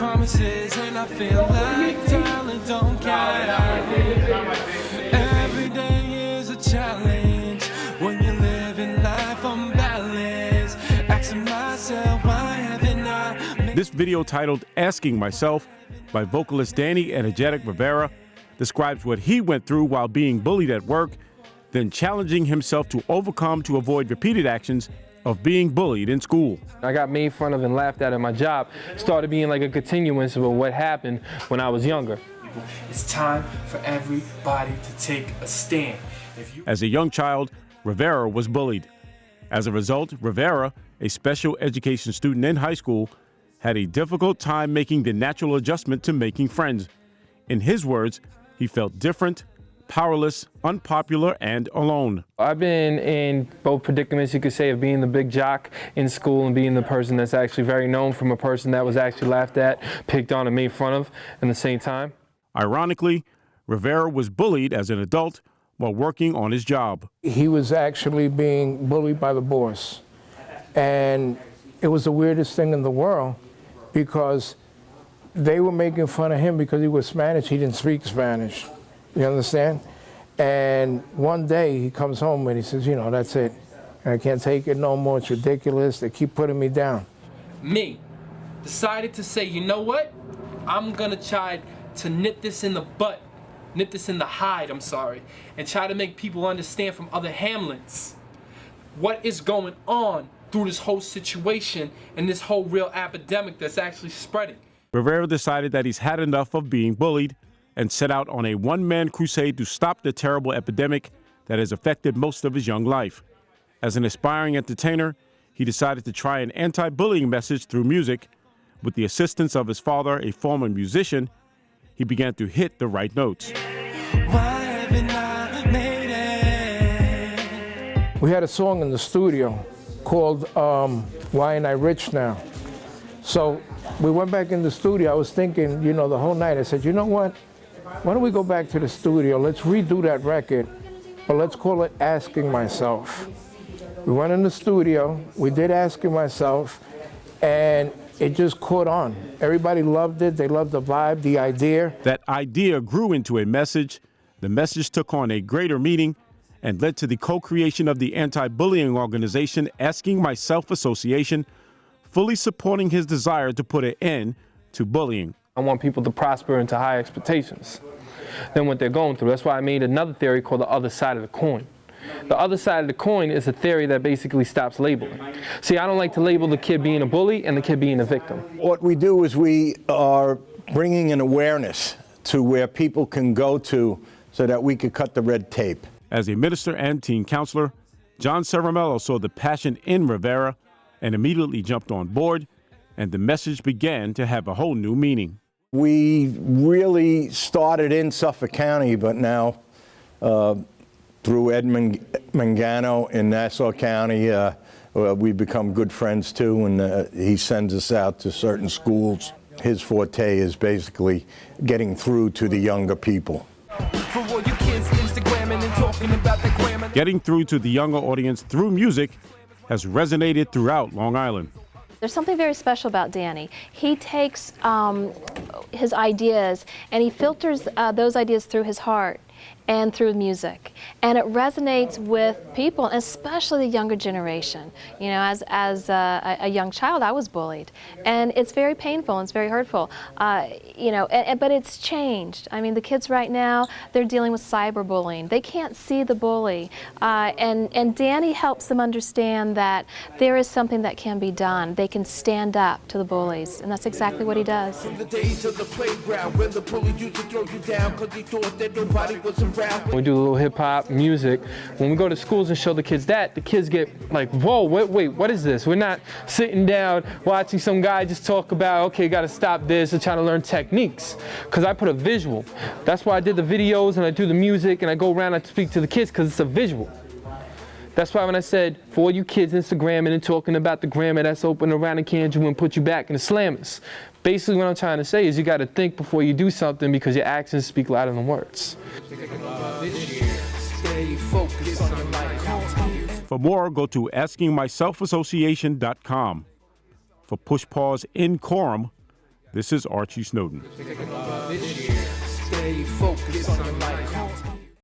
promises, and I feel like talent don't count. Every day is a challenge when you're living life unbalanced. Asking myself, why haven't I? This video, titled Asking Myself by vocalist ENJECTIC Rivera, describes what he went through while being bullied at work, then challenging himself to overcome to avoid repeated actions of being bullied in school. I got made fun of and laughed at my job. Started being like a continuance of what happened when I was younger. It's time for everybody to take a stand. As a young child, Rivera was bullied. As a result, Rivera, a special education student in high school, had a difficult time making the natural adjustment to making friends. In his words, he felt different, powerless, unpopular, and alone. I've been in both predicaments, you could say, of being the big jock in school and being the person that's actually very known from a person that was actually laughed at, picked on, and made fun of at the same time. Ironically, Rivera was bullied as an adult while working on his job. He was actually being bullied by the boss. And it was the weirdest thing in the world because they were making fun of him because he was Spanish. He didn't speak Spanish. You understand? And one day he comes home and he says, you know, that's it. I can't take it no more. It's ridiculous. They keep putting me down. Me decided to say, you know what? I'm gonna try to nip this in the butt, nip this in the hide, I'm sorry, and try to make people understand from other hamlets what is going on through this whole situation and this whole real epidemic that's actually spreading. Rivera decided that he's had enough of being bullied and set out on a one-man crusade to stop the terrible epidemic that has affected most of his young life. As an aspiring entertainer, he decided to try an anti-bullying message through music. With the assistance of his father, a former musician, he began to hit the right notes. Why haven't I made it? We had a song in the studio called Why Ain't I Rich Now? So we went back in the studio. I was thinking, you know, the whole night, I said, you know what? Why don't we go back to the studio? Let's redo that record, but let's call it Asking Myself. We went in the studio, we did Asking Myself, and it just caught on. Everybody loved it. They loved the vibe, the idea. That idea grew into a message. The message took on a greater meaning and led to the co-creation of the anti-bullying organization Asking Myself Association, fully supporting his desire to put an end to bullying. I want people to prosper into high expectations than what they're going through. That's why I made another theory called the other side of the coin. The other side of the coin is a theory that basically stops labeling. See, I don't like to label the kid being a bully and the kid being a victim. What we do is we are bringing an awareness to where people can go to so that we could cut the red tape. As a minister and teen counselor, John Ceramello saw the passion in Rivera and immediately jumped on board, and the message began to have a whole new meaning. We really started in Suffolk County, but now through Ed Mangano in Nassau County, we've become good friends too, and he sends us out to certain schools. His forte is basically getting through to the younger people. Getting through to the younger audience through music has resonated throughout Long Island. There's something very special about Danny. He takes his ideas and he filters those ideas through his heart and through music, and it resonates with people, especially the younger generation. You know, as a young child, I was bullied, and it's very painful and it's very hurtful. You know, but it's changed. I mean, the kids right now, they're dealing with cyberbullying. They can't see the bully, and Danny helps them understand that there is something that can be done. They can stand up to the bullies, and that's exactly what he does. From the days of the playground where the bully used to throw you down because he thought that nobody was around. We do a little hip hop music. When we go to schools and show the kids that, the kids get like, whoa, wait, what is this? We're not sitting down watching some guy just talk about, okay, got to stop this, and trying to learn techniques. Because I put a visual. That's why I did the videos and I do the music and I go around and I speak to the kids, because it's a visual. That's why when I said, for all you kids Instagramming and talking about the grammar that's open around the can and put you back in the slammers. Basically what I'm trying to say is you got to think before you do something, because your actions speak louder than words. For more, go to AskingMyselfAssociation.com. For Push Pause in Quorum, This is Archie Snowden. Stay focused on your life.